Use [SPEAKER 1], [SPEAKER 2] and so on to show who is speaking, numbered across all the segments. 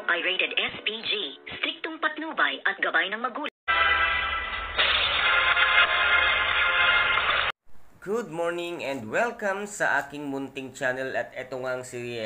[SPEAKER 1] ay rated SPG, striktong patnubay at gabay ng magulang.
[SPEAKER 2] Good morning and welcome sa aking munting channel. At eto nga si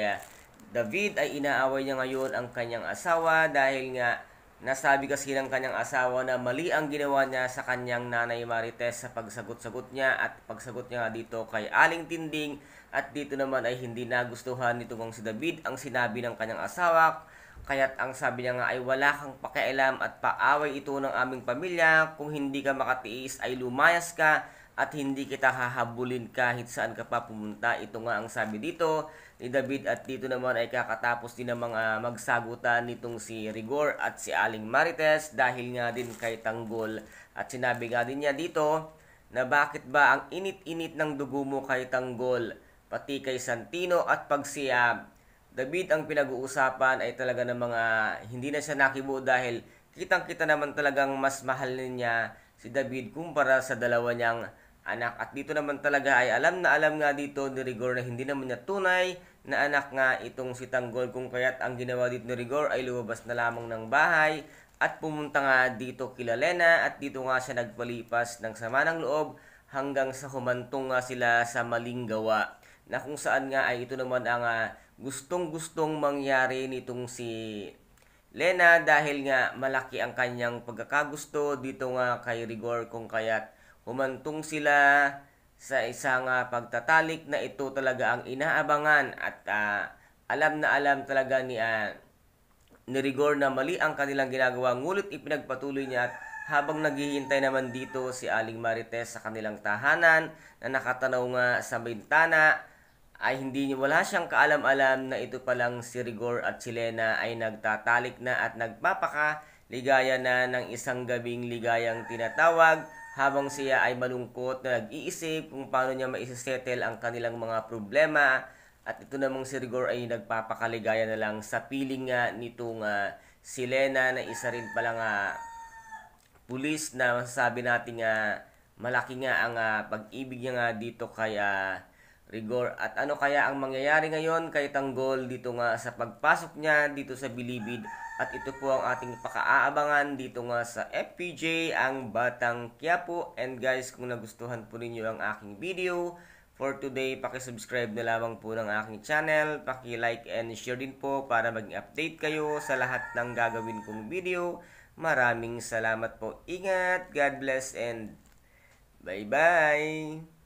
[SPEAKER 2] David ay inaaway niya ngayon ang kanyang asawa dahil nga nasabi kasi ng kanyang asawa na mali ang ginawa niya sa kanyang nanay Marites sa pagsagot-sagot niya at pagsagot niya dito kay Aling Tinding. At dito naman ay hindi nagustuhan nitong si David ang sinabi ng kanyang asawa. Kaya't ang sabi niya nga ay wala kang pakialam at paaway ito ng aming pamilya. Kung hindi ka makatiis ay lumayas ka at hindi kita hahabulin kahit saan ka pa pumunta. Ito nga ang sabi dito ni David. At dito naman ay kakatapos din ng mga magsagutan nitong si Rigor at si Aling Marites dahil nga din kay Tanggol. At sinabi nga din niya dito na bakit ba ang init-init ng dugo mo kay Tanggol, pati kay Santino. At pag si David ang pinag-uusapan ay talaga ng mga hindi na siya nakibo dahil kitang-kita naman talagang mas mahal niya si David kumpara sa dalawa niyang anak. At dito naman talaga ay alam na alam nga dito ni Rigor na hindi naman niya tunay na anak nga itong si Tanggol, kung kaya't ang ginawa dito ni Rigor ay lumabas na lamang ng bahay at pumunta nga dito kila Lena. At dito nga siya nagpalipas ng sama ng loob hanggang sa humantong nga sila sa maling gawa, na kung saan nga ay ito naman ang gustong-gustong mangyari nitong si Lena dahil nga malaki ang kanyang pagkakagusto dito nga kay Rigor, kung kaya't humantong sila sa isang pagtatalik na ito talaga ang inaabangan. At alam na alam talaga ni Rigor na mali ang kanilang ginagawa, ngulit ipinagpatuloy niya. At habang naghihintay naman dito si Aling Marites sa kanilang tahanan na nakatanaw nga sa bintana, ay wala siyang kaalam-alam na ito palang si Rigor at si Lena ay nagtatalik na at nagpapakaligaya na ng isang gabing ligayang tinatawag, habang siya ay malungkot na nag-iisip kung paano niya maisettle ang kanilang mga problema. At ito namang si Rigor ay nagpapakaligaya na lang sa piling nga nitong si Lena, na isa rin palang pulis, na masasabi natin malaki nga ang pag-ibig niya nga dito kay Rigor. At ano kaya ang mangyayari ngayon kay Tanggol dito nga sa pagpasok niya dito sa Bilibid? At ito po ang ating paka-aabangan dito nga sa FPJ, ang Batang Quiapo. And guys, kung nagustuhan po ninyo ang aking video for today, paki-subscribe na lamang po ng aking channel, paki-like and share din po para maging update kayo sa lahat ng gagawin kong video. Maraming salamat po. Ingat, God bless, and bye-bye!